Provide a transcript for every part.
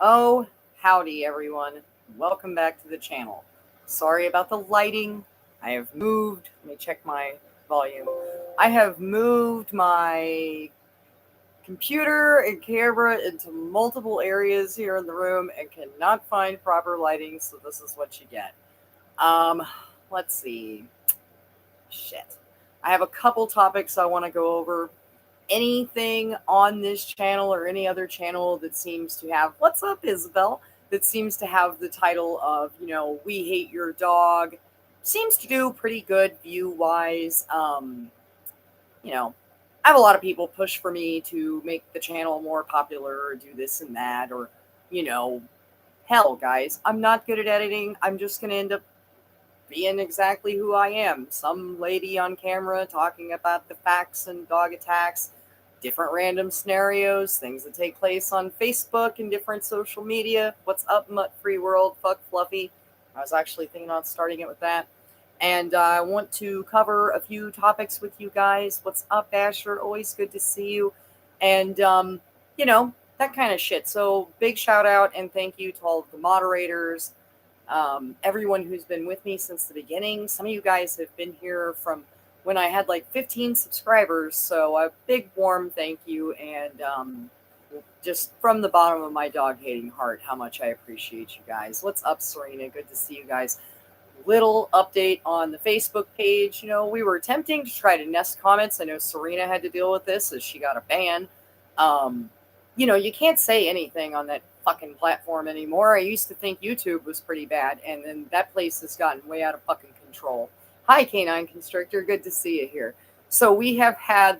Oh, howdy everyone. Welcome back to the channel. Sorry about the lighting. I have moved. Let me check my volume. I have moved my computer and camera into multiple areas here in the room and cannot find proper lighting, so this is what you get. Um, let's see. Shit. I have a couple topics I want to go over. Anything on this channel or any other channel that seems to have, what's up, Isabel? That seems to have the title of, We Hate Your Dog, seems to do pretty good view wise. You know, I have a lot of people push for me to make the channel more popular or do this and that, or, you know, hell, guys, I'm not good at editing. I'm just going to end up being exactly who I am. Some lady on camera talking about the facts and dog attacks, different random scenarios, things that take place on Facebook and different social media. What's up, Mutt Free World? Fuck Fluffy. I was actually thinking on starting it with that. And I want to cover a few topics with you guys. What's up, Asher? Always good to see you. And, that kind of shit. So, big shout out and thank you to all of the moderators, everyone who's been with me since the beginning. Some of you guys have been here from when I had like 15 subscribers, so a big warm thank you, and just from the bottom of my dog hating heart, how much I appreciate you guys. What's up, Serena? Good to see you guys. Little update on the Facebook page. We were attempting to try to nest comments. I know Serena had to deal with this as she got a ban. You can't say anything on that fucking platform anymore. I used to think YouTube was pretty bad, and then that place has gotten way out of fucking control. Hi, Canine Constrictor. Good to see you here. So we have had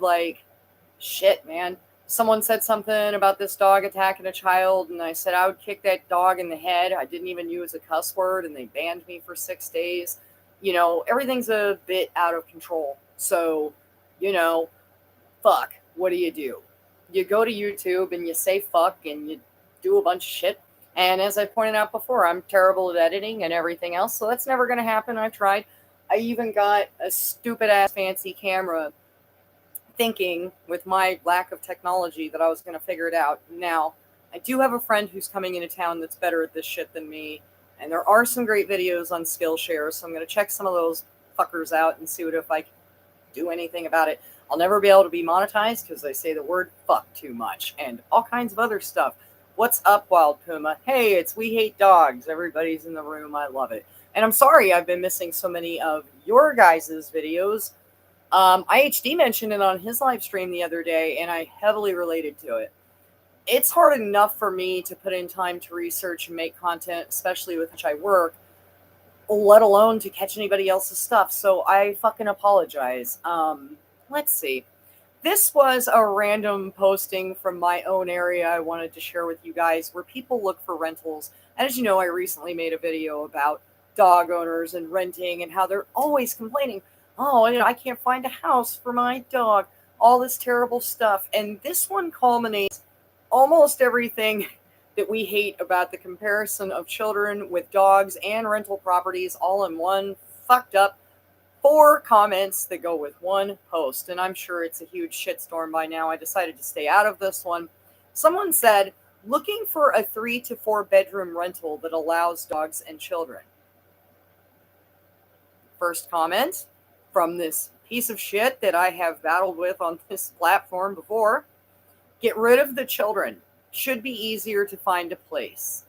shit, man. Someone said something about this dog attacking a child, and I said I would kick that dog in the head. I didn't even use a cuss word, and they banned me for 6 days. Everything's a bit out of control. So, fuck. What do? You go to YouTube and you say fuck and you do a bunch of shit. And as I pointed out before, I'm terrible at editing and everything else, so that's never going to happen. I've tried. I even got a stupid ass fancy camera thinking with my lack of technology that I was going to figure it out. Now, I do have a friend who's coming into town that's better at this shit than me, and there are some great videos on Skillshare, so I'm going to check some of those fuckers out and see if I can do anything about it. I'll never be able to be monetized because I say the word fuck too much and all kinds of other stuff. What's up, Wild Puma? Hey, it's We Hate Dogs. Everybody's in the room. I love it. And I'm sorry I've been missing so many of your guys' videos. IHD mentioned it on his live stream the other day, and I heavily related to it. It's hard enough for me to put in time to research and make content, especially with which I work, let alone to catch anybody else's stuff. So I fucking apologize. Let's see. This was a random posting from my own area I wanted to share with you guys where people look for rentals. And as you know, I recently made a video about dog owners and renting and how they're always complaining, oh, I can't find a house for my dog, all this terrible stuff. And this one culminates almost everything that we hate about the comparison of children with dogs and rental properties all in one fucked up 4 comments that go with one post. And I'm sure it's a huge shitstorm by now. I decided to stay out of this one. Someone said, looking for a 3 to 4 bedroom rental that allows dogs and children. First comment from this piece of shit that I have battled with on this platform before. Get rid of the children. Should be easier to find a place.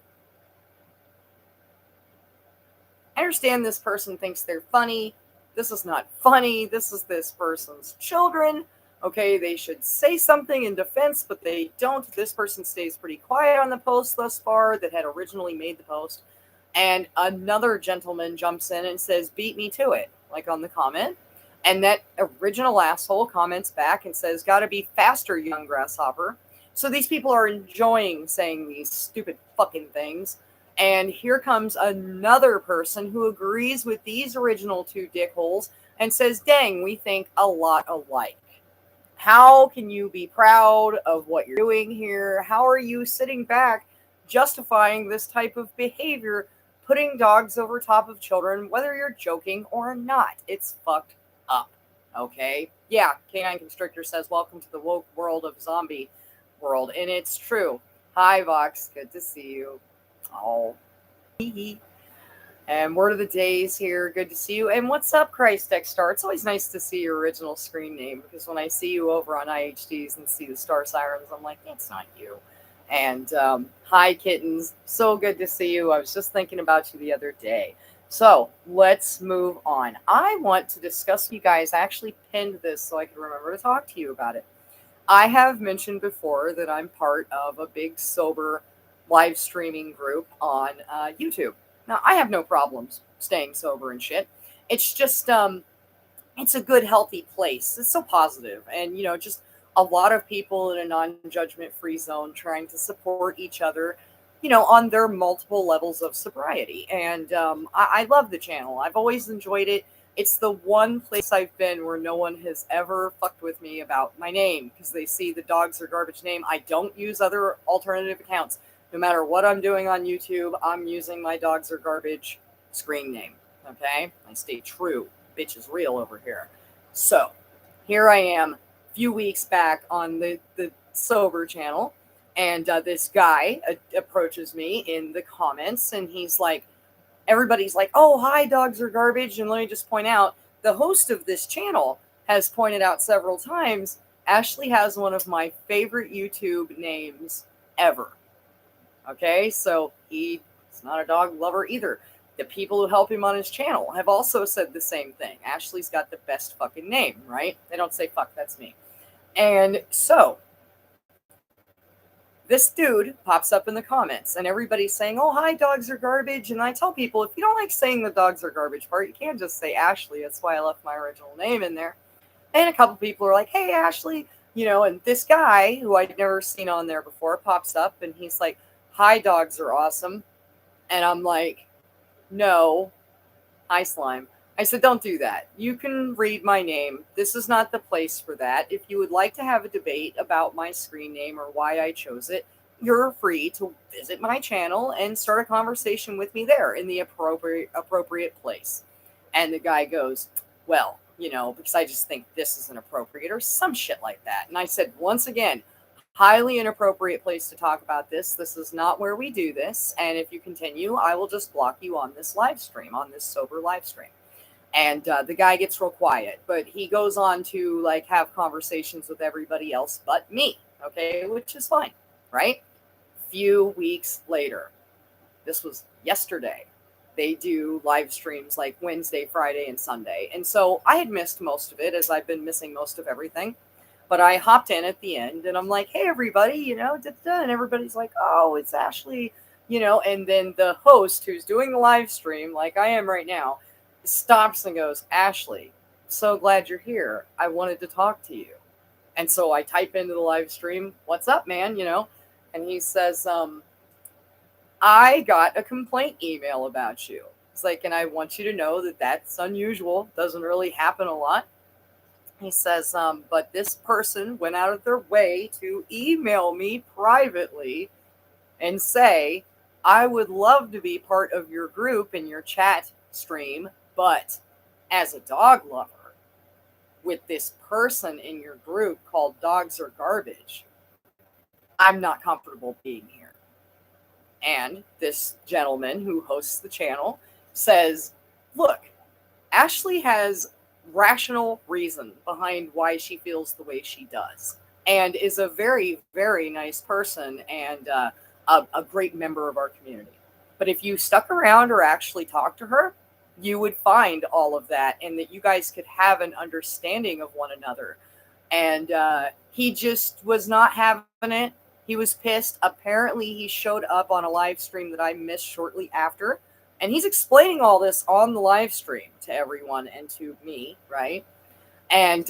I understand this person thinks they're funny. This is not funny. This is this person's children. Okay, they should say something in defense, but they don't. This person stays pretty quiet on the post thus far that had originally made the post. And another gentleman jumps in and says, beat me to it, like on the comment. And that original asshole comments back and says, gotta be faster, young grasshopper. So these people are enjoying saying these stupid fucking things. And here comes another person who agrees with these original 2 dickholes and says, dang, we think a lot alike. How can you be proud of what you're doing here? How are you sitting back justifying this type of behavior, putting dogs over top of children, whether you're joking or not? It's fucked up, okay? Yeah, Canine Constrictor says, welcome to the woke world of zombie world, and it's true. Hi, Vox. Good to see you. Oh, hee hee. And word of the day is here. Good to see you. And what's up, Christ X Star? It's always nice to see your original screen name because when I see you over on IHDs and see the Star Sirens, I'm like, it's not you. And hi, kittens. So good to see you. I was just thinking about you the other day. So let's move on. I want to discuss with you guys. I actually pinned this so I can remember to talk to you about it. I have mentioned before that I'm part of a big sober live streaming group on YouTube. Now, I have no problems staying sober and shit. It's just, it's a good, healthy place. It's so positive, and just a lot of people in a non-judgment free zone trying to support each other, on their multiple levels of sobriety. And I love the channel. I've always enjoyed it. It's the one place I've been where no one has ever fucked with me about my name because they see the Dogs Are Garbage name. I don't use other alternative accounts. No matter what I'm doing on YouTube, I'm using my Dogs Are Garbage screen name. Okay? I stay true. Bitch is real over here. So, here I am a few weeks back on the Sober channel, and this guy approaches me in the comments, and he's like, everybody's like, oh, hi, Dogs Are Garbage. And let me just point out, the host of this channel has pointed out several times, Ashley has one of my favorite YouTube names ever. Okay, so he's not a dog lover either. The people who help him on his channel have also said the same thing. Ashley's got the best fucking name, right? They don't say fuck, that's me. And so this dude pops up in the comments and everybody's saying, oh, hi, Dogs Are Garbage. And I tell people, if you don't like saying the Dogs Are Garbage part, you can't just say Ashley. That's why I left my original name in there. And a couple people are like, hey, Ashley, and this guy who I'd never seen on there before pops up and he's like, hi, dogs are awesome. And I'm like, no, hi, Slime. I said, don't do that. You can read my name. This is not the place for that. If you would like to have a debate about my screen name or why I chose it, you're free to visit my channel and start a conversation with me there in the appropriate place. And the guy goes, well, because I just think this is inappropriate or some shit like that. And I said, once again, highly inappropriate place to talk about this. This is not where we do this. And if you continue, I will just block you on this live stream, on this sober live stream. And the guy gets real quiet, but he goes on to like have conversations with everybody else but me. Okay, which is fine, right? Few weeks later, this was yesterday, they do live streams like Wednesday, Friday, and Sunday. And so I had missed most of it, as I've been missing most of everything. But I hopped in at the end and I'm like, hey, everybody, and everybody's like, oh, it's Ashley, and then the host who's doing the live stream, like I am right now, stops and goes, Ashley, so glad you're here. I wanted to talk to you. And so I type into the live stream, what's up, man? And he says, I got a complaint email about you. It's like, and I want you to know that that's unusual. Doesn't really happen a lot. He says, but this person went out of their way to email me privately and say, I would love to be part of your group in your chat stream, but as a dog lover, with this person in your group called Dogs Are Garbage, I'm not comfortable being here. And this gentleman who hosts the channel says, look, Ashley has rational reason behind why she feels the way she does and is a very, very nice person and a great member of our community. But if you stuck around or actually talked to her, you would find all of that and that you guys could have an understanding of one another. And he just was not having it. He was pissed. Apparently, he showed up on a live stream that I missed shortly after. And he's explaining all this on the live stream to everyone and to me, right? And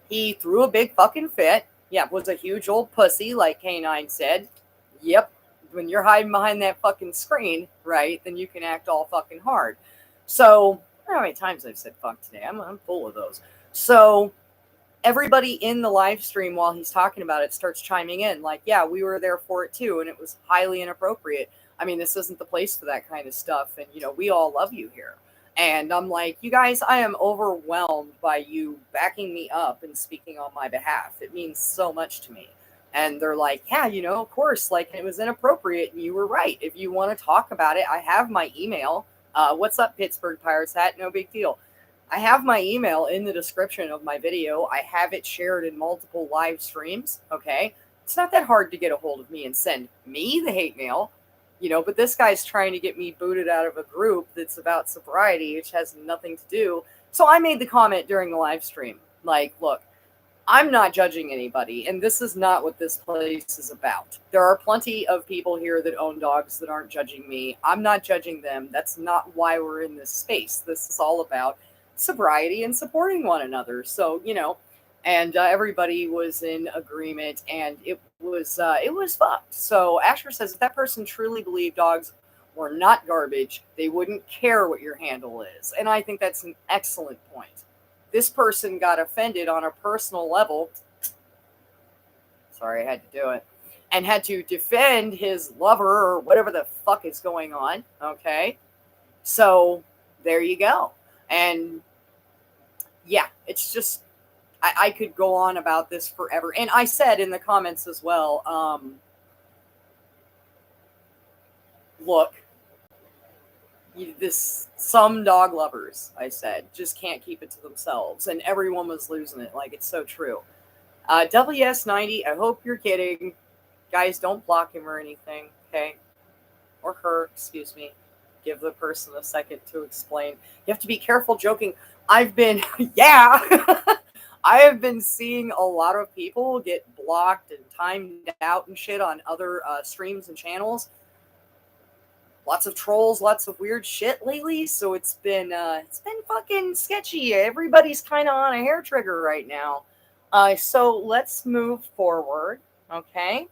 he threw a big fucking fit. Yeah, was a huge old pussy, like K9 said. Yep. When you're hiding behind that fucking screen, right, then you can act all fucking hard. So, I don't know how many times I've said fuck today. I'm full of those. So, everybody in the live stream while he's talking about it starts chiming in like, yeah, we were there for it too, and it was highly inappropriate. I mean, this isn't the place for that kind of stuff, and we all love you here. And I'm like, you guys, I am overwhelmed by you backing me up and speaking on my behalf. It means so much to me. And they're like, yeah, of course, like, it was inappropriate and you were right. If you want to talk about it, I have my email. What's up, Pittsburgh Pirates hat? No big deal. I have my email in the description of my video. I have it shared in multiple live streams. Okay. It's not that hard to get a hold of me and send me the hate mail, but this guy's trying to get me booted out of a group that's about sobriety, which has nothing to do. So I made the comment during the live stream, like, look, I'm not judging anybody, and this is not what this place is about. There are plenty of people here that own dogs that aren't judging me. I'm not judging them. That's not why we're in this space. This is all about sobriety and supporting one another. So, and everybody was in agreement, and it was fucked. So Asher says, if that person truly believed dogs were not garbage, they wouldn't care what your handle is. And I think that's an excellent point. This person got offended on a personal level. Sorry, I had to do it. And had to defend his lover or whatever the fuck is going on. Okay. So there you go. And yeah, it's just, I could go on about this forever. And I said in the comments as well, look, some dog lovers, I said, just can't keep it to themselves, and everyone was losing it. Like, it's so true. WS90, I hope you're kidding. Guys, don't block him or anything, okay? Or her, excuse me. Give the person a second to explain. You have to be careful joking. I've been, yeah, I have been seeing a lot of people get blocked and timed out and shit on other streams and channels. Lots of trolls, lots of weird shit lately, so it's been fucking sketchy. Everybody's kind of on a hair trigger right now. So let's move forward, okay?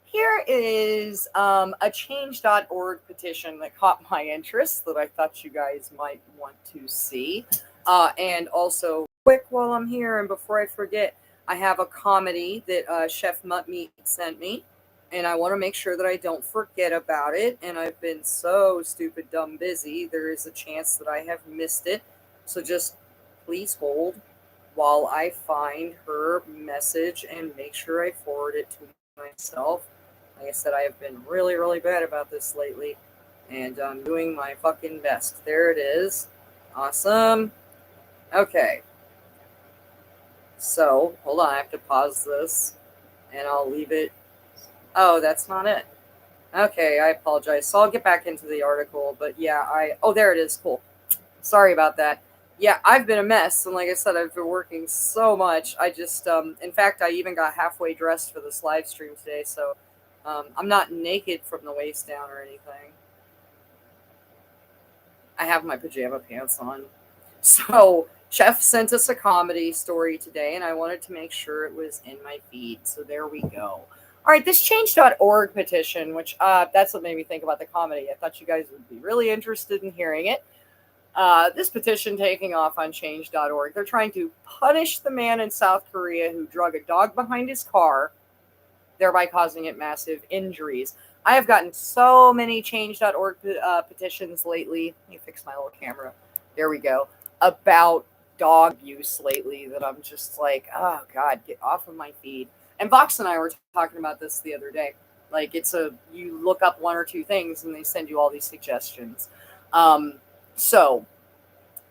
Here is a change.org petition that caught my interest that I thought you guys might want to see. And also, quick while I'm here, and before I forget, I have a comedy that Chef Muttmeat sent me. And I want to make sure that I don't forget about it. And I've been so stupid, dumb, busy. There is a chance that I have missed it. So just please hold while I find her message and make sure I forward it to myself. Like I said, I have been really, really bad about this lately. And I'm doing my fucking best. There it is. Awesome. Okay. So, hold on. I have to pause this. And I'll leave it. Oh, that's not it. Okay, I apologize. So I'll get back into the article, but yeah, oh, there it is. Cool. Sorry about that. Yeah, I've been a mess, and like I said, I've been working so much. I just, in fact, I even got halfway dressed for this live stream today, so I'm not naked from the waist down or anything. I have my pajama pants on. So Chef sent us a comedy story today, and I wanted to make sure it was in my feed, so there we go. All right, this change.org petition, which that's what made me think about the comedy. I thought you guys would be really interested in hearing it. This petition taking off on change.org. They're trying to punish the man in South Korea who drug a dog behind his car, thereby causing it massive injuries. I have gotten so many change.org petitions lately. Let me fix my little camera. There we go. About dog use lately that I'm just like, oh, God, get off of my feed. And Vox and I were talking about this the other day. Like, you look up one or two things and they send you all these suggestions. So,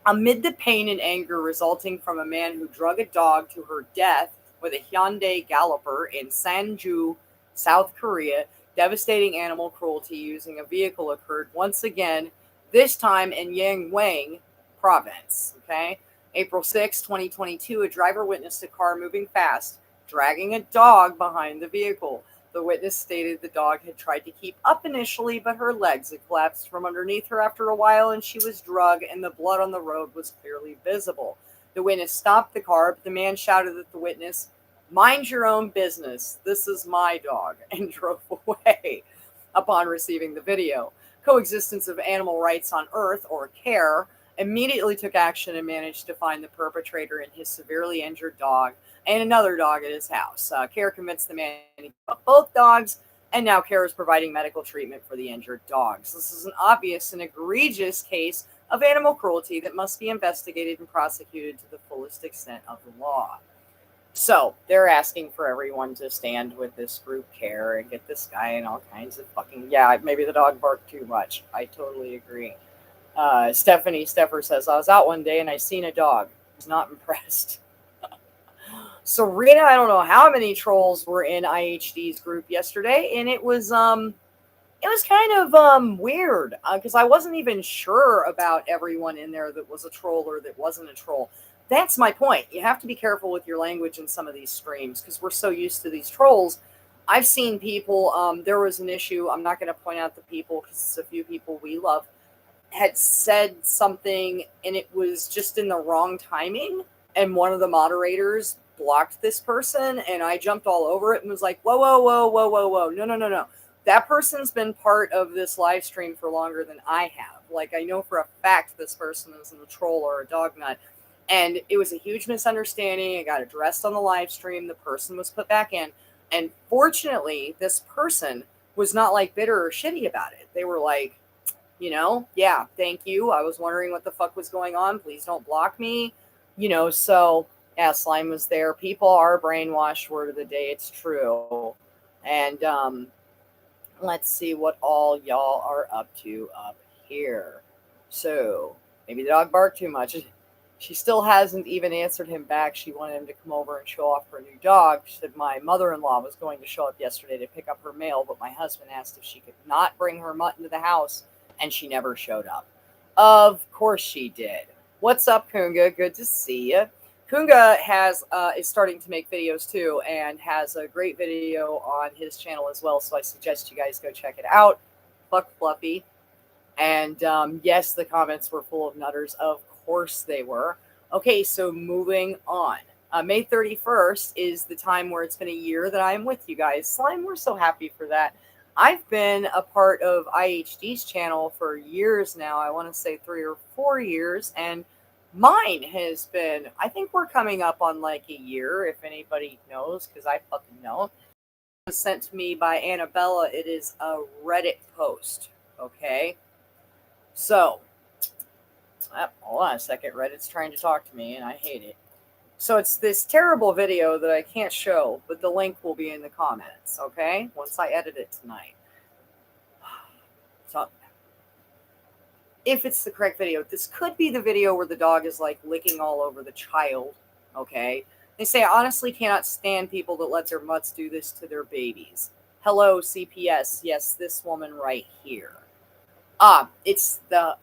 amid the pain and anger resulting from a man who drug a dog to her death with a Hyundai Galloper in Sanju, South Korea, devastating animal cruelty using a vehicle occurred once again, this time in Yangwang province. Okay? April 6, 2022, a driver witnessed a car moving fast, dragging a dog behind the vehicle. The witness stated the dog had tried to keep up initially, but her legs had collapsed from underneath her after a while, and she was drugged, and the blood on the road was clearly visible. The witness stopped the car, but the man shouted at the witness, "Mind your own business. This is my dog," and drove away. Upon receiving the video, Coexistence of Animal Rights on Earth, or CARE, immediately took action and managed to find the perpetrator and his severely injured dog and another dog at his house. CARE convinced the man to give up both dogs, and now CARE is providing medical treatment for the injured dogs. This is an obvious and egregious case of animal cruelty that must be investigated and prosecuted to the fullest extent of the law. So they're asking for everyone to stand with this group care and get this guy and all kinds of fucking, yeah, maybe the dog barked too much. I totally agree. Stephanie Steffer says, I was out one day and I seen a dog. I was not impressed. So Rena, I don't know how many trolls were in IHD's group yesterday, and it was kind of weird because I wasn't even sure about everyone in there that was a troll or that wasn't a troll. That's my point. You have to be careful with your language in some of these streams because we're so used to these trolls. I've seen people, there was an issue, I'm not going to point out the people because it's a few people we love, had said something and it was just in the wrong timing, and one of the moderators blocked this person, and I jumped all over it and was like, whoa, whoa, whoa, whoa, whoa, whoa, no. That person's been part of this live stream for longer than I have. Like, I know for a fact this person isn't a troll or a dog nut. And it was a huge misunderstanding. It got addressed on the live stream. The person was put back in. And fortunately, this person was not like bitter or shitty about it. They were like, yeah, thank you. I was wondering what the fuck was going on. Please don't block me. So yeah, Slime was there. People are brainwashed, word of the day. It's true. And let's see what all y'all are up to up here. So maybe the dog barked too much. She still hasn't even answered him back. She wanted him to come over and show off her new dog. She said my mother-in-law was going to show up yesterday to pick up her mail, but my husband asked if she could not bring her mutt into the house, and she never showed up. Of course she did. What's up, Kunga? Good to see you. Kunga is starting to make videos too, and has a great video on his channel as well, so I suggest you guys go check it out. Fuck Fluffy. And yes, the comments were full of nutters. Of course they were. Okay, so moving on. May 31st is the time where it's been a year that I am with you guys. Slime, we're so happy for that. I've been a part of IHD's channel for years now. I want to say 3 or 4 years. And mine has been, I think we're coming up on like a year, if anybody knows, because I fucking know. It was sent to me by Annabella. It is a Reddit post. Okay. So, hold on a second. Reddit's trying to talk to me, and I hate it. So it's this terrible video that I can't show, but the link will be in the comments, okay? Once I edit it tonight. So, if it's the correct video, this could be the video where the dog is, like, licking all over the child, okay? They say, I honestly cannot stand people that let their mutts do this to their babies. Hello, CPS. Yes, this woman right here. It's the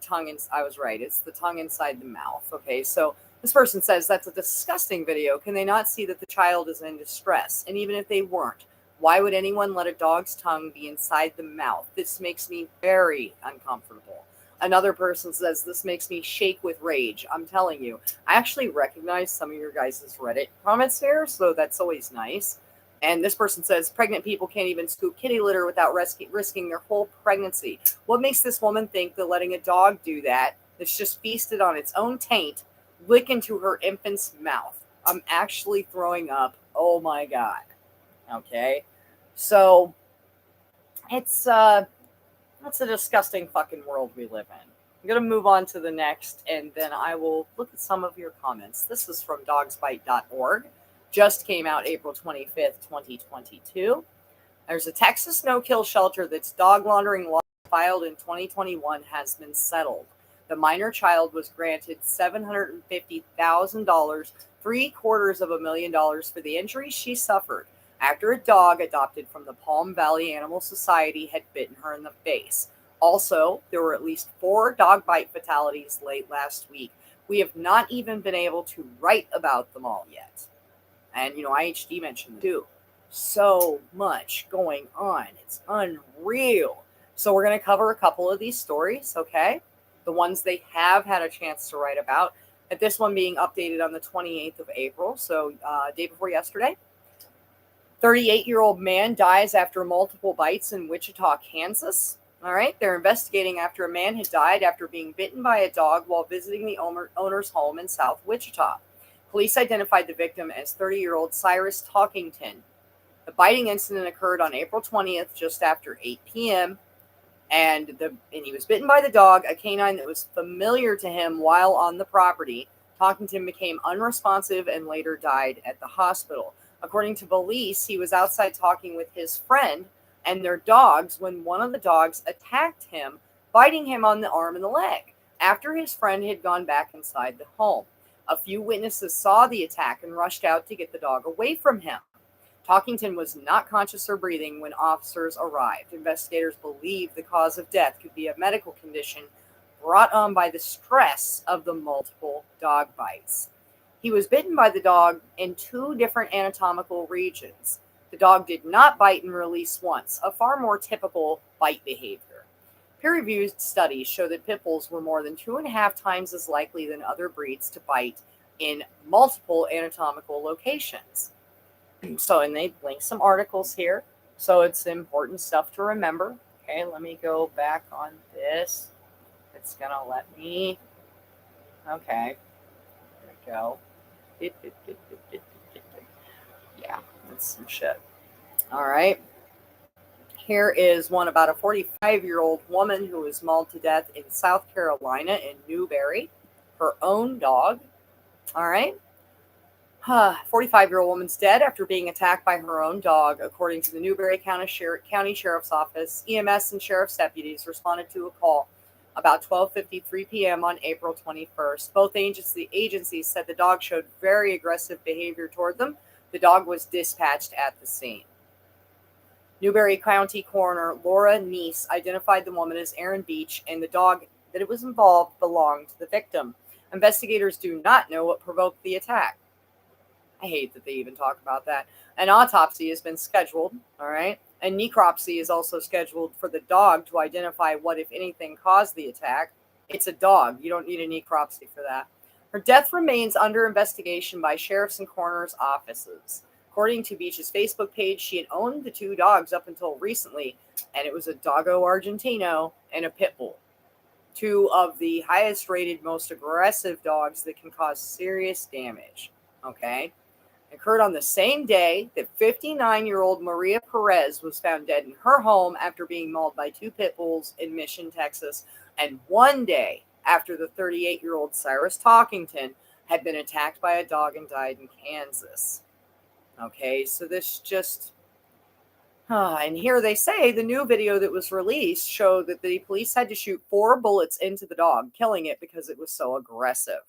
tongue, I was right. It's the tongue inside the mouth. Okay, so this person says that's a disgusting video. Can they not see that the child is in distress? And even if they weren't, why would anyone let a dog's tongue be inside the mouth? This makes me very uncomfortable. Another person says this makes me shake with rage. I'm telling you, I actually recognize some of your guys' Reddit comments here, so that's always nice. And this person says, pregnant people can't even scoop kitty litter without risking their whole pregnancy. What makes this woman think that letting a dog do that, that's just feasted on its own taint, lick into her infant's mouth? I'm actually throwing up. Oh my God. Okay. So it's a disgusting fucking world we live in. I'm going to move on to the next, and then I will look at some of your comments. This is from dogsbite.org. Just came out April 25th, 2022. There's a Texas no-kill shelter that's dog laundering law filed in 2021 has been settled. The minor child was granted $750,000, $750,000 for the injuries she suffered after a dog adopted from the Palm Valley Animal Society had bitten her in the face. Also, there were at least 4 dog bite fatalities late last week. We have not even been able to write about them all yet. And, IHD mentioned them too. So much going on. It's unreal. So we're going to cover a couple of these stories, okay? The ones they have had a chance to write about. And this one being updated on the 28th of April, so day before yesterday. 38-year-old man dies after multiple bites in Wichita, Kansas. All right, they're investigating after a man had died after being bitten by a dog while visiting the owner's home in South Wichita. Police identified the victim as 30-year-old Cyrus Talkington. The biting incident occurred on April 20th, just after 8 p.m., and he was bitten by the dog, a canine that was familiar to him while on the property. Talkington became unresponsive and later died at the hospital. According to police, he was outside talking with his friend and their dogs when one of the dogs attacked him, biting him on the arm and the leg, after his friend had gone back inside the home. A few witnesses saw the attack and rushed out to get the dog away from him. Talkington was not conscious or breathing when officers arrived. Investigators believe the cause of death could be a medical condition brought on by the stress of the multiple dog bites. He was bitten by the dog in 2 different anatomical regions. The dog did not bite and release once, a far more typical bite behavior. Peer-reviewed studies show that pit bulls were more than 2.5 times as likely than other breeds to bite in multiple anatomical locations. So, and they link some articles here. So it's important stuff to remember. Okay, let me go back on this. It's going to let me. Okay, there we go. Yeah, that's some shit. All right. Here is one about a 45-year-old woman who was mauled to death in South Carolina in Newberry. Her own dog. All right. 45-year-old woman's dead after being attacked by her own dog, according to the Newberry County Sheriff's Office. EMS and sheriff's deputies responded to a call about 12:53 p.m. on April 21st. Both agencies said the dog showed very aggressive behavior toward them. The dog was dispatched at the scene. Newberry County Coroner Laura Neese identified the woman as Erin Beach, and the dog that it was involved belonged to the victim. Investigators do not know what provoked the attack. I hate that they even talk about that. An autopsy has been scheduled, all right? A necropsy is also scheduled for the dog to identify what, if anything, caused the attack. It's a dog. You don't need a necropsy for that. Her death remains under investigation by sheriff's and coroner's offices. According to Beach's Facebook page, she had owned the 2 dogs up until recently, and it was a Doggo Argentino and a Pit Bull. 2 of the highest rated, most aggressive dogs that can cause serious damage, okay? Occurred on the same day that 59-year-old Maria Perez was found dead in her home after being mauled by 2 pit bulls in Mission, Texas, and 1 day after the 38-year-old Cyrus Talkington had been attacked by a dog and died in Kansas. Okay, so this just... and here they say the new video that was released showed that the police had to shoot 4 bullets into the dog, killing it because it was so aggressive.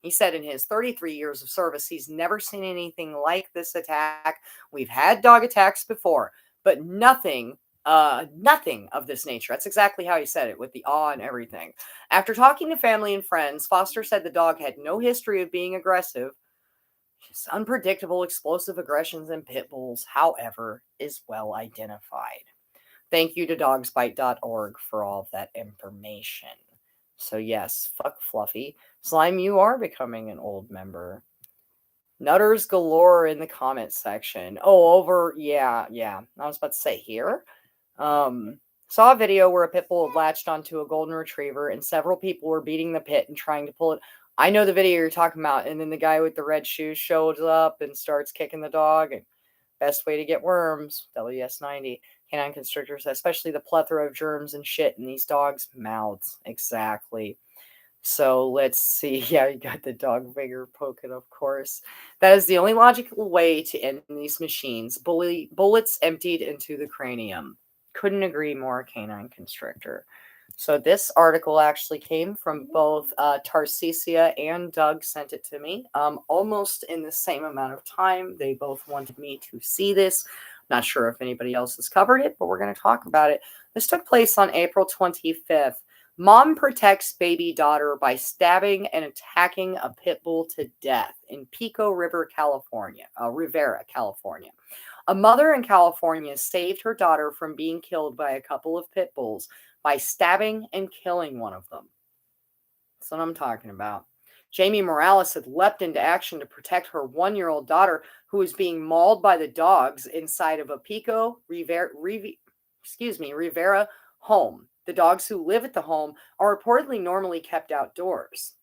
He said in his 33 years of service, he's never seen anything like this attack. We've had dog attacks before, but nothing of this nature. That's exactly how he said it, with the awe and everything. After talking to family and friends, Foster said the dog had no history of being aggressive. Just unpredictable, explosive aggressions in pit bulls, however, is well identified. Thank you to dogsbite.org for all of that information. So yes, fuck Fluffy. Slime, you are becoming an old member. Nutters galore in the comment section. Oh, over, yeah. I was about to say here. Saw a video where a pit bull had latched onto a golden retriever and several people were beating the pit and trying to pull it. I know the video you're talking about. And then the guy with the red shoes shows up and starts kicking the dog. And best way to get worms, WS90. Canine constrictors, especially the plethora of germs and shit in these dogs' mouths. Exactly. So let's see. Yeah, you got the dog vigor poking, of course. That is the only logical way to end these machines. Bullets emptied into the cranium. Couldn't agree more, canine constrictor. So this article actually came from both Tarcisia and Doug sent it to me almost in the same amount of time. They both wanted me to see this. Not sure if anybody else has covered it, but we're going to talk about it. This took place on April 25th. Mom protects baby daughter by stabbing and attacking a pit bull to death in Pico Rivera, California. A mother in California saved her daughter from being killed by a couple of pit bulls by stabbing and killing one of them. That's what I'm talking about. Jamie Morales had leapt into action to protect her 1-year-old daughter who was being mauled by the dogs inside of a Pico Rivera home. The dogs who live at the home are reportedly normally kept outdoors.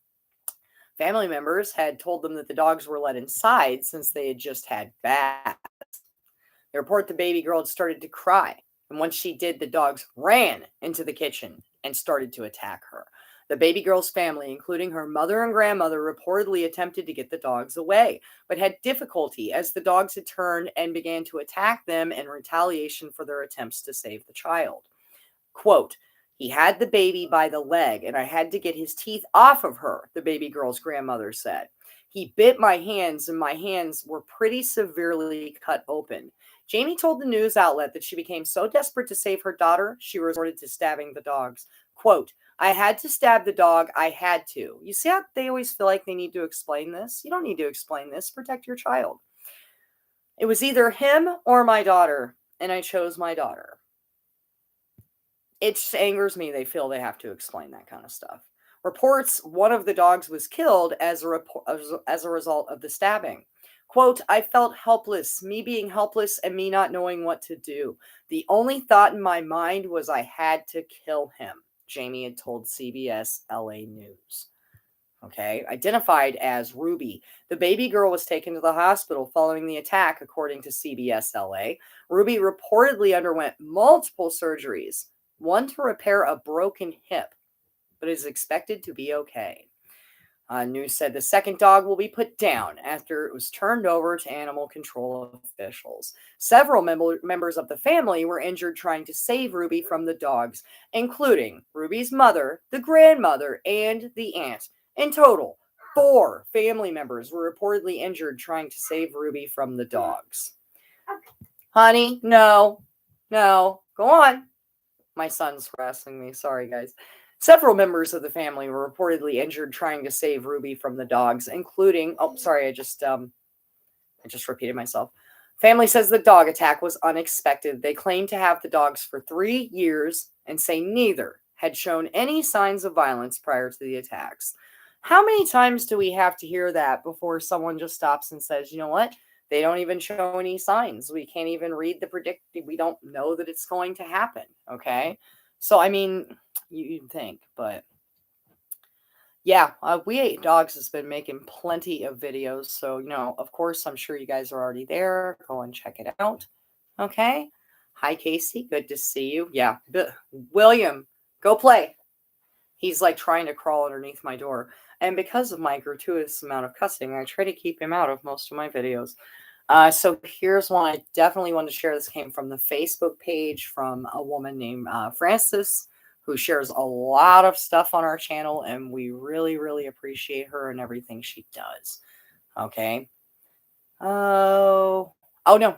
Family members had told them that the dogs were let inside since they had just had baths. They report the baby girl had started to cry, and once she did, the dogs ran into the kitchen and started to attack her. The baby girl's family, including her mother and grandmother, reportedly attempted to get the dogs away, but had difficulty as the dogs had turned and began to attack them in retaliation for their attempts to save the child. Quote, he had the baby by the leg, and I had to get his teeth off of her, the baby girl's grandmother said. He bit my hands, and my hands were pretty severely cut open. Jamie told the news outlet that she became so desperate to save her daughter, she resorted to stabbing the dogs. Quote, I had to stab the dog. I had to. You see how they always feel like they need to explain this? You don't need to explain this. Protect your child. It was either him or my daughter, and I chose my daughter. It just angers me they feel they have to explain that kind of stuff. Reports one of the dogs was killed as a result of the stabbing. Quote, I felt helpless, me being helpless and me not knowing what to do. The only thought in my mind was I had to kill him, Jamie had told CBS LA News. Okay, identified as Ruby. The baby girl was taken to the hospital following the attack, according to CBS LA. Ruby reportedly underwent multiple surgeries, one to repair a broken hip, but is expected to be okay. News said the second dog will be put down after it was turned over to animal control officials. Several members of the family were injured trying to save Ruby from the dogs, including Ruby's mother, the grandmother, and the aunt. In total, 4 family members were reportedly injured trying to save Ruby from the dogs. Honey, no, go on. My son's harassing me. Sorry, guys. Several members of the family were reportedly injured trying to save Ruby from the dogs, including, I just repeated myself. Family says the dog attack was unexpected. They claim to have the dogs for 3 years and say neither had shown any signs of violence prior to the attacks. How many times do we have to hear that before someone just stops and says, you know what? They don't even show any signs. We can't even read the predicting. We don't know that it's going to happen. Okay. So, I mean, you'd think, but yeah, We Ate Dogs has been making plenty of videos. So, of course, I'm sure you guys are already there. Go and check it out. Okay. Hi, Casey. Good to see you. Yeah. William, go play. He's like trying to crawl underneath my door. And because of my gratuitous amount of cussing, I try to keep him out of most of my videos. So here's one I definitely want to share. This came from the Facebook page from a woman named Frances, who shares a lot of stuff on our channel, and we really, really appreciate her and everything she does. Okay. Oh no.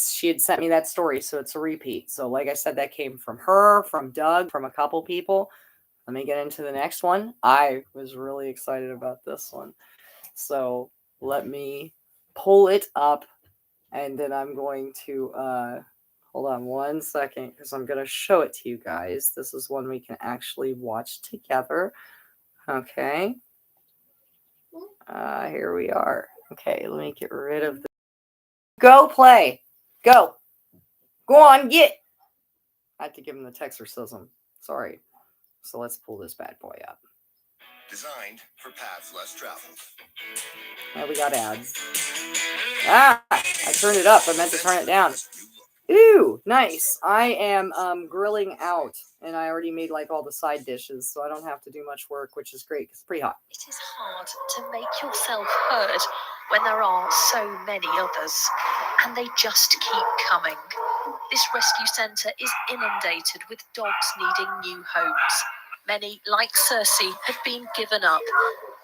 She had sent me that story, so it's a repeat. So like I said, that came from her, from Doug, from a couple people. Let me get into the next one. I was really excited about this one. So let me pull it up, and then I'm going to hold on one second because I'm going to show it to you guys. This is one we can actually watch together. Okay. Here we are. Okay, let me get rid of this. Go play. Go on, get. I had to give him the Texorcism. Sorry. So let's pull this bad boy up. Designed for paths less traveled. Oh, we got ads. I turned it up. I meant to turn it down. Ooh, nice. I am grilling out, and I already made like all the side dishes, so I don't have to do much work, which is great. It's pretty hot. It is hard to make yourself heard when there are so many others, and they just keep coming. This rescue centre is inundated with dogs needing new homes. Many, like Cersei, have been given up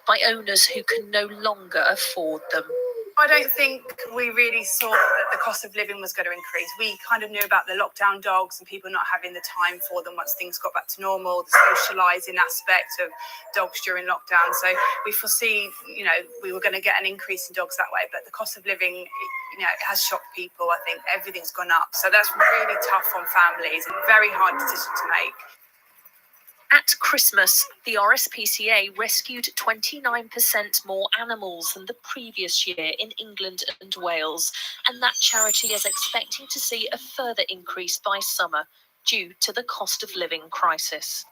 by owners who can no longer afford them. I don't think we really saw that the cost of living was going to increase. We kind of knew about the lockdown dogs and people not having the time for them once things got back to normal, the socialising aspect of dogs during lockdown. So we foresee, we were going to get an increase in dogs that way. But the cost of living, it has shocked people. I think everything's gone up. So that's really tough on families and very hard decision to make. At Christmas, the RSPCA rescued 29% more animals than the previous year in England and Wales, and that charity is expecting to see a further increase by summer due to the cost of living crisis.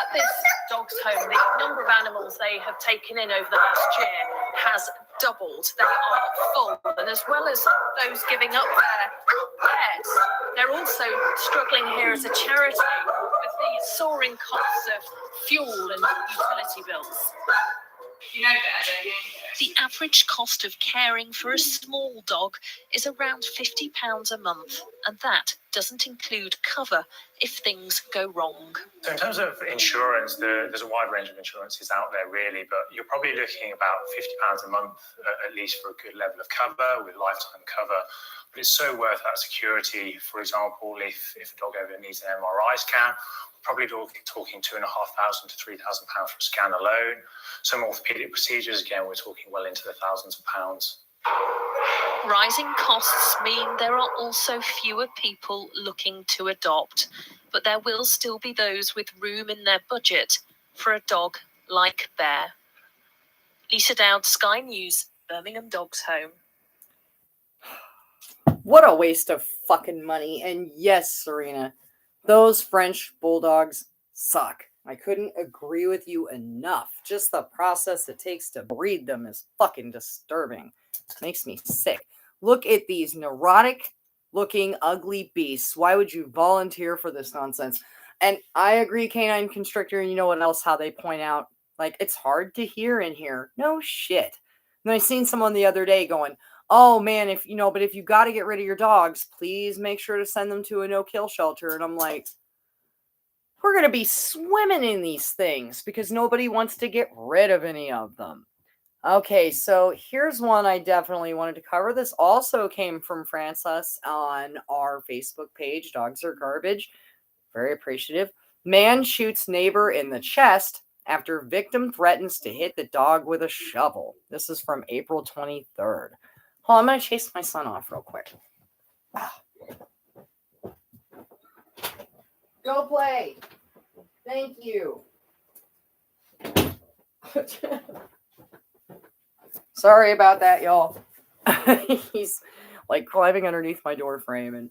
At this dog's home, the number of animals they have taken in over the last year has doubled. They are full, and as well as those giving up their pets, they're also struggling here as a charity with the soaring costs of fuel and utility bills. You know that, don't you? The average cost of caring for a small dog is around £50 a month, and that doesn't include cover if things go wrong. So in terms of insurance, there's a wide range of insurances out there really, but you're probably looking about £50 a month at least for a good level of cover with lifetime cover. But it's so worth that security. For example, if a dog ever needs an MRI scan, probably talking £2,500 to £3,000 for a scan alone. Some orthopedic procedures, again, we're talking well into the thousands of pounds. Rising costs mean there are also fewer people looking to adopt, but there will still be those with room in their budget for a dog like Bear. Lisa Dowd, Sky News, Birmingham Dogs Home. What a waste of fucking money. And yes, Serena, those French bulldogs suck. I couldn't agree with you enough. Just the process it takes to breed them is fucking disturbing. Makes me sick. Look at these neurotic looking ugly beasts. Why would you volunteer for this nonsense? And I agree, canine constrictor, and you know what else, how they point out, like, it's hard to hear in here. No shit. And I seen someone the other day going, oh man, if you know, but if you got to get rid of your dogs, please make sure to send them to a no-kill shelter. And I'm like, we're going to be swimming in these things because nobody wants to get rid of any of them. Okay, so here's one I definitely wanted to cover. This also came from Frances on our Facebook page, Dogs Are Garbage. Very appreciative. Man shoots neighbor in the chest after victim threatens to hit the dog with a shovel. This is from April 23rd. Hold on, I'm going to chase my son off real quick. Go play. Thank you. Sorry about that, y'all. He's like climbing underneath my door frame, and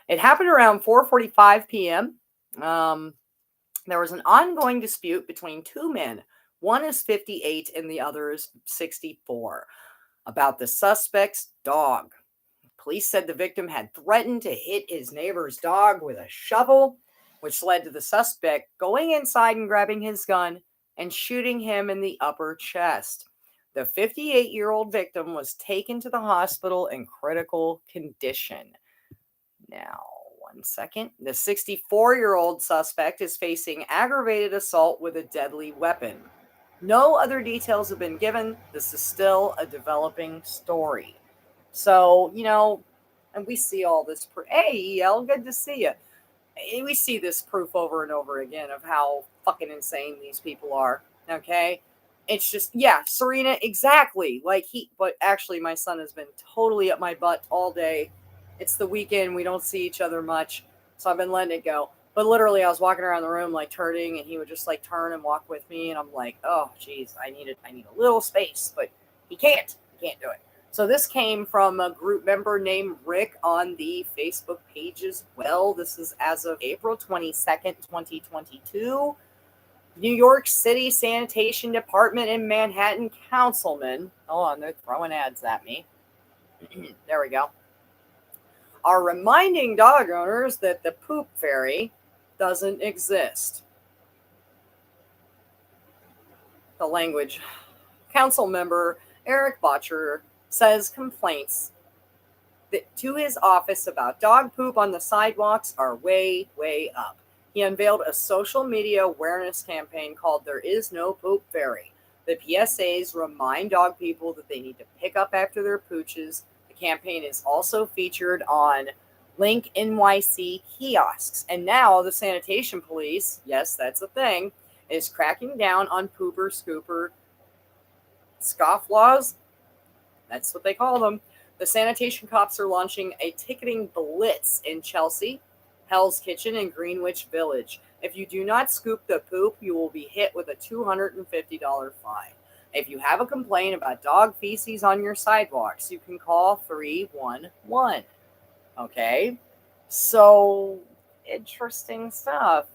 it happened around 4:45 p.m. There was an ongoing dispute between two men. One is 58 and the other is 64 about the suspect's dog. Police said the victim had threatened to hit his neighbor's dog with a shovel, which led to the suspect going inside and grabbing his gun and shooting him in the upper chest. The 58-year-old victim was taken to the hospital in critical condition. Now, one second. The 64-year-old suspect is facing aggravated assault with a deadly weapon. No other details have been given. This is still a developing story. So, you know, and we see all this. Hey, EL, good to see you. We see this proof over and over again of how fucking insane these people are. Okay? It's just, yeah, Serena, exactly. But actually, my son has been totally up my butt all day. It's the weekend. We don't see each other much. So I've been letting it go. But literally, I was walking around the room, like, turning, and he would just, like, turn and walk with me. And I'm like, oh, geez, I need a little space. But he can't. He can't do it. So this came from a group member named Rick on the Facebook page as well. This is as of April 22nd, 2022. New York City Sanitation Department and Manhattan councilman. Hold on, they're throwing ads at me. There we go. Are reminding dog owners that the poop fairy doesn't exist. The language. Council member Eric Botcher says complaints to his office about dog poop on the sidewalks are way, way up. He unveiled a social media awareness campaign called There Is No Poop Fairy. The PSAs remind dog people that they need to pick up after their pooches. The campaign is also featured on Link NYC kiosks. And now the sanitation police, yes, that's a thing, is cracking down on pooper scooper scofflaws. That's what they call them. The sanitation cops are launching a ticketing blitz in Chelsea, Hell's Kitchen, and Greenwich Village. If you do not scoop the poop, you will be hit with a $250 fine. If you have a complaint about dog feces on your sidewalks, you can call 311. Okay? So, interesting stuff.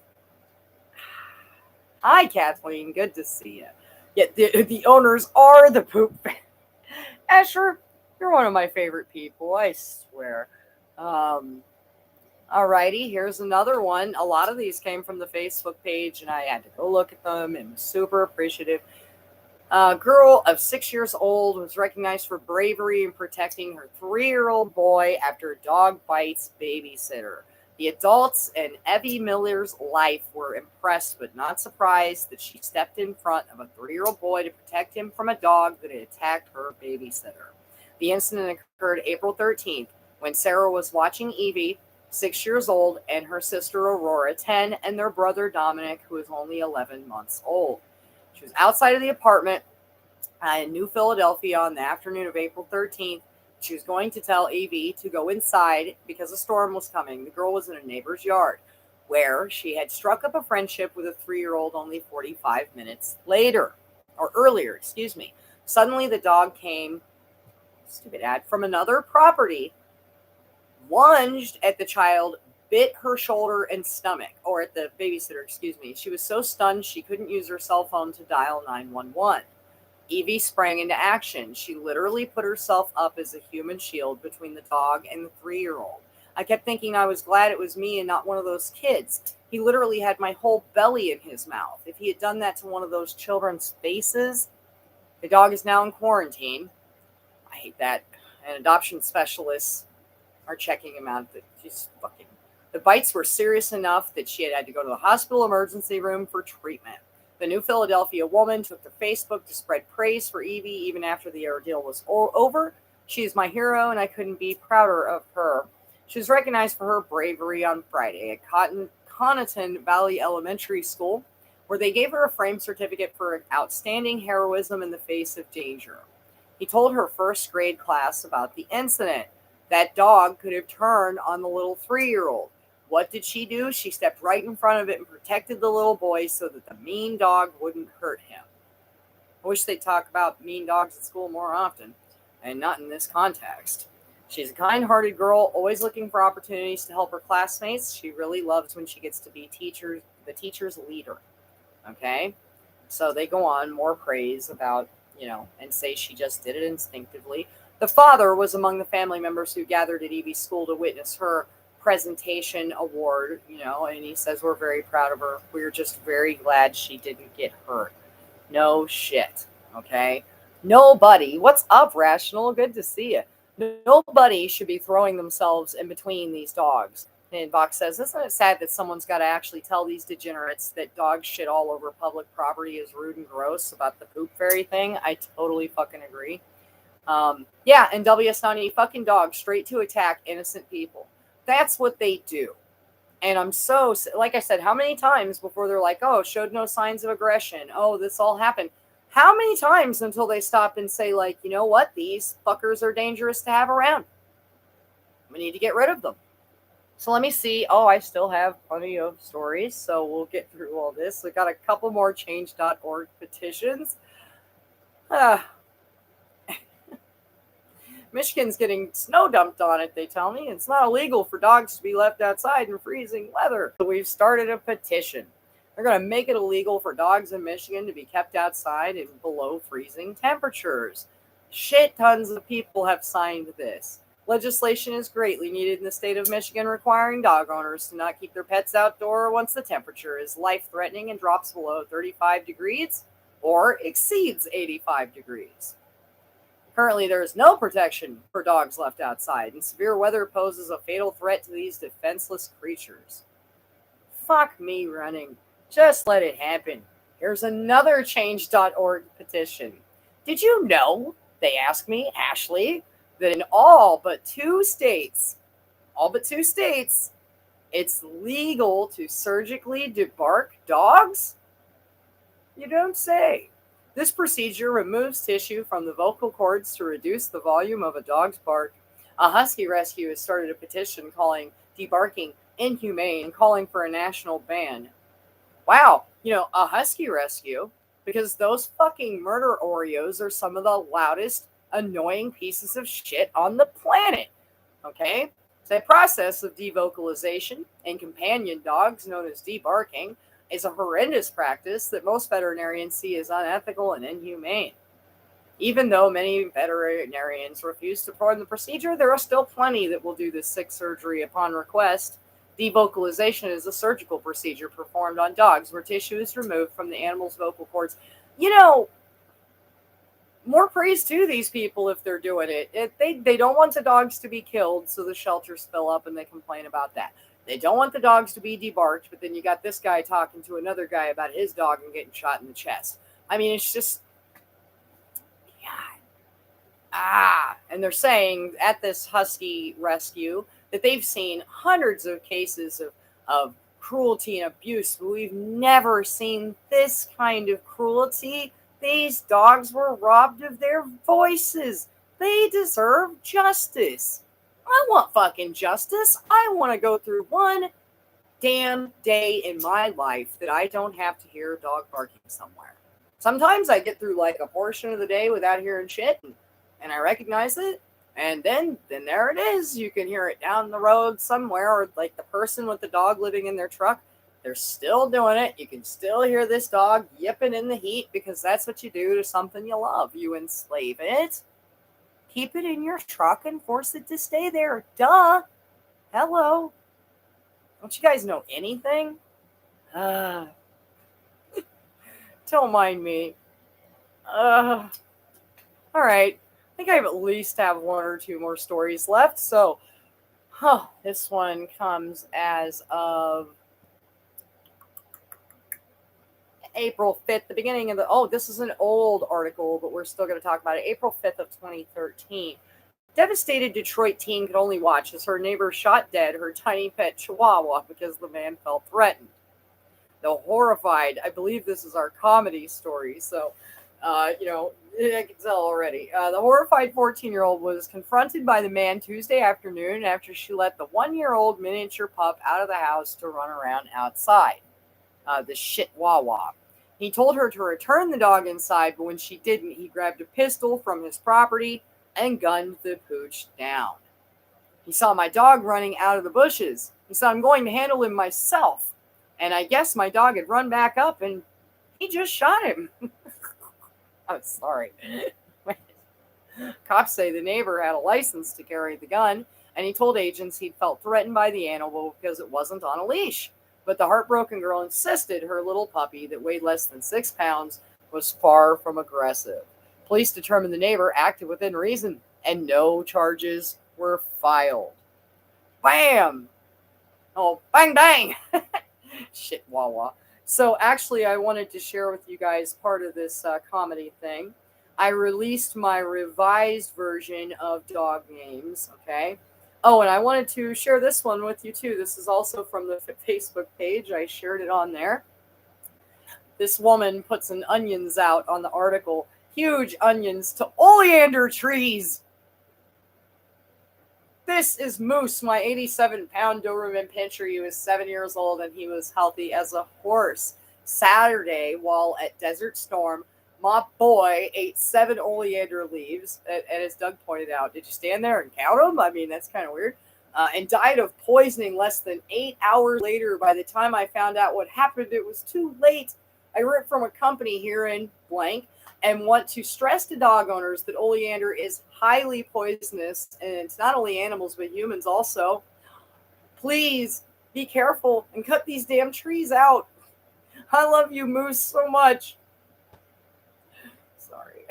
Hi, Kathleen. Good to see you. Yet the owners are the poop. Asher, you're one of my favorite people, I swear. Alrighty, here's another one. A lot of these came from the Facebook page, and I had to go look at them and was super appreciative. A girl of 6 years old was recognized for bravery in protecting her 3-year-old boy after a dog bites babysitter. The adults in Evie Miller's life were impressed but not surprised that she stepped in front of a 3-year-old boy to protect him from a dog that had attacked her babysitter. The incident occurred April 13th when Sarah was watching Evie, 6 years old, and her sister Aurora, 10, and their brother Dominic, who is only 11 months old. She was outside of the apartment in New Philadelphia on the afternoon of April 13th. She was going to tell Evie to go inside because a storm was coming. The girl was in a neighbor's yard where she had struck up a friendship with a 3-year-old only 45 minutes earlier. Suddenly the dog came, from another property, lunged at the child, bit her shoulder and stomach, or at the babysitter, She was so stunned she couldn't use her cell phone to dial 911. Evie sprang into action. She literally put herself up as a human shield between the dog and the 3-year-old. I kept thinking I was glad it was me and not one of those kids. He literally had my whole belly in his mouth. If he had done that to one of those children's faces, the dog is now in quarantine. I hate that. And adoption specialists are checking him out. The bites were serious enough that she had to go to the hospital emergency room for treatment. The New Philadelphia woman took to Facebook to spread praise for Evie even after the ordeal was over. She is my hero, and I couldn't be prouder of her. She was recognized for her bravery on Friday at Conneton Valley Elementary School, where they gave her a framed certificate for outstanding heroism in the face of danger. He told her first grade class about the incident. That dog could have turned on the little 3-year-old. What did she do? She stepped right in front of it and protected the little boy so that the mean dog wouldn't hurt him. I wish they'd talk about mean dogs at school more often, and not in this context. She's a kind-hearted girl, always looking for opportunities to help her classmates. She really loves when she gets to be the teacher's leader. Okay? So they go on, more praise about, and say she just did it instinctively. The father was among the family members who gathered at Evie's school to witness her presentation award, and he says, we're very proud of her. We're just very glad she didn't get hurt. No shit. Okay? Nobody. What's up, Rational? Good to see you. Nobody should be throwing themselves in between these dogs. And Bach says, isn't it sad that someone's got to actually tell these degenerates that dog shit all over public property is rude and gross about the poop fairy thing? I totally fucking agree. And WS90 fucking dogs straight to attack innocent people. That's what they do. And I'm so, like I said, how many times before they're like, oh, showed no signs of aggression. Oh, this all happened. How many times until they stop and say, like, you know what? These fuckers are dangerous to have around. We need to get rid of them. So let me see. Oh, I still have plenty of stories. So we'll get through all this. We got a couple more change.org petitions. Michigan's getting snow dumped on it, they tell me. It's not illegal for dogs to be left outside in freezing weather. So we've started a petition. They're going to make it illegal for dogs in Michigan to be kept outside in below freezing temperatures. Shit tons of people have signed this. Legislation is greatly needed in the state of Michigan requiring dog owners to not keep their pets outdoor once the temperature is life-threatening and drops below 35 degrees or exceeds 85 degrees. Currently, there is no protection for dogs left outside, and severe weather poses a fatal threat to these defenseless creatures. Fuck me running. Just let it happen. Here's another change.org petition. Did you know, they ask me, Ashley, that in all but two states, it's legal to surgically debark dogs? You don't say. This procedure removes tissue from the vocal cords to reduce the volume of a dog's bark. A husky rescue has started a petition calling debarking inhumane and calling for a national ban. Wow, a husky rescue, because those fucking murder Oreos are some of the loudest, annoying pieces of shit on the planet. Okay? The process of devocalization in companion dogs, known as debarking, is a horrendous practice that most veterinarians see as unethical and inhumane. Even though many veterinarians refuse to perform the procedure, there are still plenty that will do this sick surgery upon request. Devocalization is a surgical procedure performed on dogs where tissue is removed from the animal's vocal cords. You know, more praise to these people if they're doing it. They don't want the dogs to be killed, so the shelters fill up and they complain about that. They don't want the dogs to be debarked, but then you got this guy talking to another guy about his dog and getting shot in the chest. I mean, it's just, God. And they're saying at this husky rescue that they've seen hundreds of cases of cruelty and abuse, but we've never seen this kind of cruelty. These dogs were robbed of their voices. They deserve justice. I want fucking justice. I want to go through one damn day in my life that I don't have to hear a dog barking somewhere. Sometimes I get through like a portion of the day without hearing shit, and I recognize it, and then there it is. You can hear it down the road somewhere, or like the person with the dog living in their truck, they're still doing it. You can still hear this dog yipping in the heat because that's what you do to something you love. You enslave it, keep it in your truck, and force it to stay there. Duh. Hello. Don't you guys know anything? Don't mind me. All right. I think I at least have one or two more stories left. So, this one comes as of April 5th, the beginning of this is an old article, but we're still going to talk about it. April 5th of 2013. Devastated Detroit teen could only watch as her neighbor shot dead her tiny pet chihuahua because the man felt threatened. The horrified, I believe this is our comedy story, so, I can tell already. The horrified 14-year-old was confronted by the man Tuesday afternoon after she let the 1-year-old miniature pup out of the house to run around outside. The shit wawa. He told her to return the dog inside, but when she didn't, he grabbed a pistol from his property and gunned the pooch down. He saw my dog running out of the bushes. He said, I'm going to handle him myself. And I guess my dog had run back up and he just shot him. I'm sorry. Cops say the neighbor had a license to carry the gun, and he told agents he'd felt threatened by the animal because it wasn't on a leash. But the heartbroken girl insisted her little puppy that weighed less than 6 pounds was far from aggressive. Police determined the neighbor acted within reason, and no charges were filed. Bam! Oh, bang, bang! Shit, wawa. So actually, I wanted to share with you guys part of this comedy thing. I released my revised version of dog names, okay? Oh, and I wanted to share this one with you too. This is also from the Facebook page. I shared it on there. This woman put some onions out on the article. Huge onions to oleander trees. This is Moose, my 87-pound Doberman Pinscher. He was 7 years old and he was healthy as a horse. Saturday, while at Desert Storm, my boy ate 7 oleander leaves. And as Doug pointed out, did you stand there and count them? I mean, that's kind of weird. And died of poisoning less than 8 hours later. By the time I found out what happened, it was too late. I work from a company here in blank and want to stress to dog owners that oleander is highly poisonous, and it's not only animals but humans also. Please be careful and cut these damn trees out. I love you, Moose, so much. Sorry.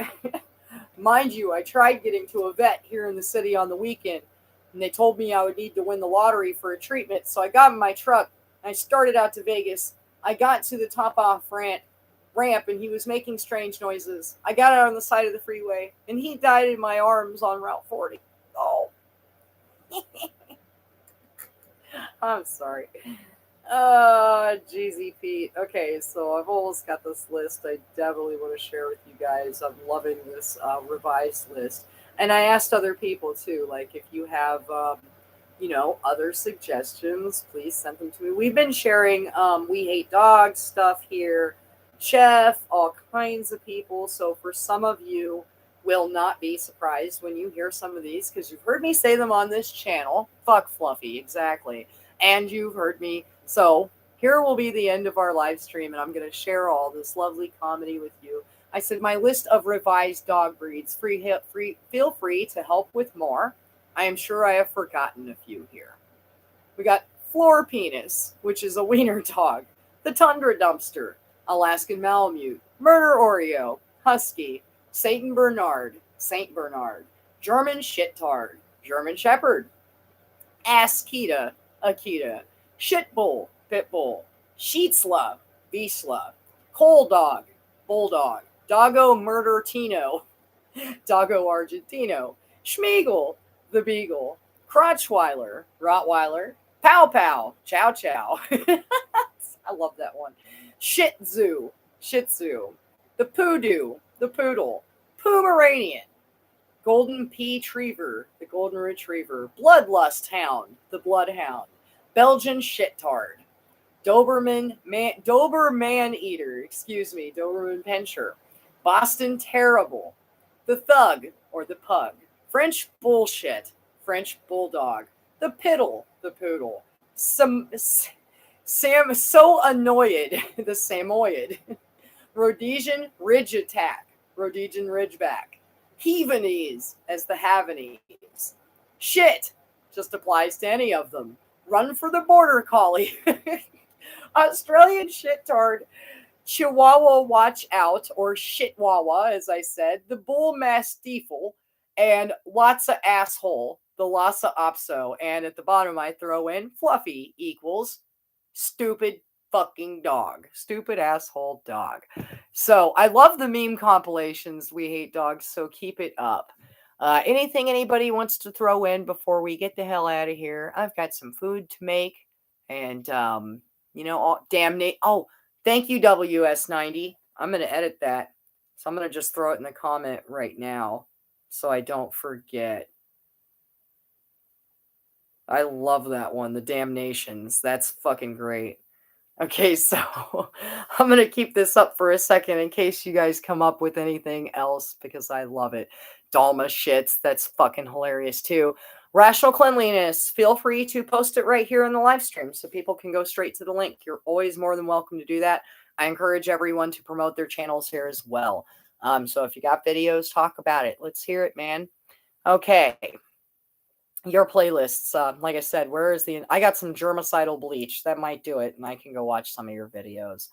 Mind you, I tried getting to a vet here in the city on the weekend, and they told me I would need to win the lottery for a treatment, so I got in my truck and I started out to Vegas. I got to the top-off ramp and he was making strange noises. I got out on the side of the freeway and he died in my arms on Route 40. Oh. I'm sorry. Jeezy Pete. Okay, so I've almost got this list I definitely want to share with you guys. I'm loving this revised list. And I asked other people too, like if you have, other suggestions, please send them to me. We've been sharing We Hate Dogs stuff here. Chef, all kinds of people. So for some of you, will not be surprised when you hear some of these because you've heard me say them on this channel. Fuck Fluffy, exactly. And you've heard me. So here will be the end of our live stream, and I'm going to share all this lovely comedy with you. I said my list of revised dog breeds. Feel free to help with more. I am sure I have forgotten a few here. We got Floor Penis, which is a wiener dog. The Tundra Dumpster, Alaskan Malamute. Murder Oreo, Husky. Saint Bernard, German Shittard, German Shepherd. Askita, Akita. Shitbull, Pitbull. Sheetsla, Vizsla. Coal Dog, Bulldog. Doggo Murdertino, Doggo Argentino. Schmeagle, the Beagle. Crotchweiler, Rottweiler. Pow Pow, Chow Chow. I love that one. Shih Tzu, The Poodoo, the Poodle. Pomeranian. Golden Retriever, the Golden Retriever. Bloodlust Hound, the Bloodhound. Belgian Shittard. Doberman Eater, Doberman Pinscher. Boston Terrible. The Thug, or the Pug. French Bullshit, French Bulldog. The Piddle, the Poodle. Sam So Annoyed, the Samoyed. Rhodesian Ridge Attack, Rhodesian Ridgeback. Heavenese, as the Havanese. Shit, just applies to any of them. Run for the Border Collie. Australian Shittard. Chihuahua Watch Out, or Shitwawa, as I said. The Bull Mastiffle. And Lhasa Asshole, the Lhasa Opso. And at the bottom I throw in Fluffy equals stupid fucking dog. Stupid asshole dog. So I love the meme compilations. We hate dogs, so keep it up. Anything anybody wants to throw in before we get the hell out of here? I've got some food to make. And, thank you, WS90. I'm going to edit that. So I'm going to just throw it in the comment right now so I don't forget. I love that one. The Damnations. That's fucking great. Okay, so I'm going to keep this up for a second in case you guys come up with anything else because I love it. Dalma shits. That's fucking hilarious too. Rational Cleanliness. Feel free to post it right here in the live stream so people can go straight to the link. You're always more than welcome to do that. I encourage everyone to promote their channels here as well. So if you got videos, talk about it. Let's hear it, man. Okay. Your playlists. Like I said, where is the... I got some germicidal bleach. That might do it, and I can go watch some of your videos.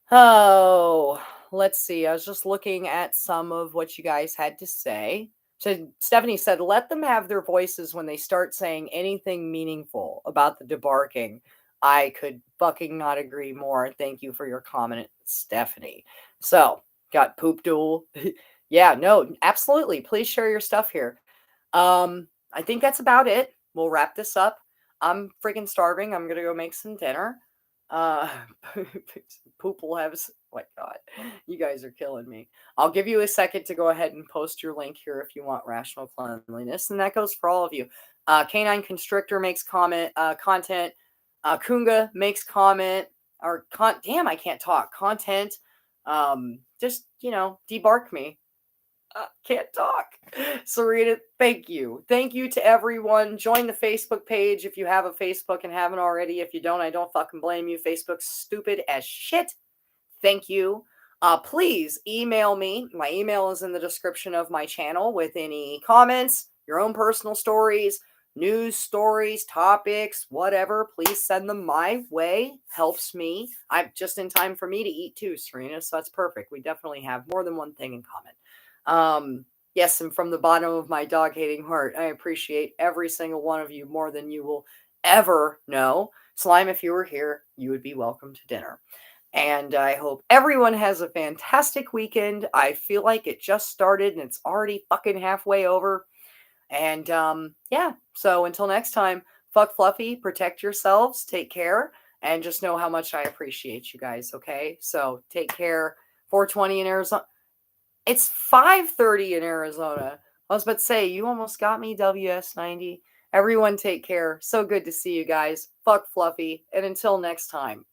Oh, let's see. I was just looking at some of what you guys had to say. So Stephanie said, let them have their voices when they start saying anything meaningful about the debarking. I could fucking not agree more. Thank you for your comment, Stephanie. So, got Poop Duel. Yeah, no, absolutely. Please share your stuff here. I think that's about it. We'll wrap this up. I'm freaking starving. I'm going to go make some dinner. Poop will have... Oh my God. You guys are killing me. I'll give you a second to go ahead and post your link here if you want Rational Cleanliness. And that goes for all of you. Canine Constrictor makes content. Kunga makes comment. Damn, I can't talk. Content. Just, debark me. Can't talk. Serena, thank you. Thank you to everyone. Join the Facebook page if you have a Facebook and haven't already. If you don't, I don't fucking blame you. Facebook's stupid as shit. Thank you. Please email me. My email is in the description of my channel with any comments, your own personal stories, news stories, topics, whatever. Please send them my way. Helps me. I'm just in time for me to eat too, Serena, so that's perfect. We definitely have more than one thing in common. Yes, and from the bottom of my dog-hating heart, I appreciate every single one of you more than you will ever know. Slime, if you were here, you would be welcome to dinner. And I hope everyone has a fantastic weekend. I feel like it just started and it's already fucking halfway over. And yeah, so until next time, fuck Fluffy, protect yourselves, take care, and just know how much I appreciate you guys, okay? So take care. 4:20 in Arizona. It's 5:30 in Arizona. I was about to say, you almost got me, WS90. Everyone take care. So good to see you guys. Fuck Fluffy. And until next time.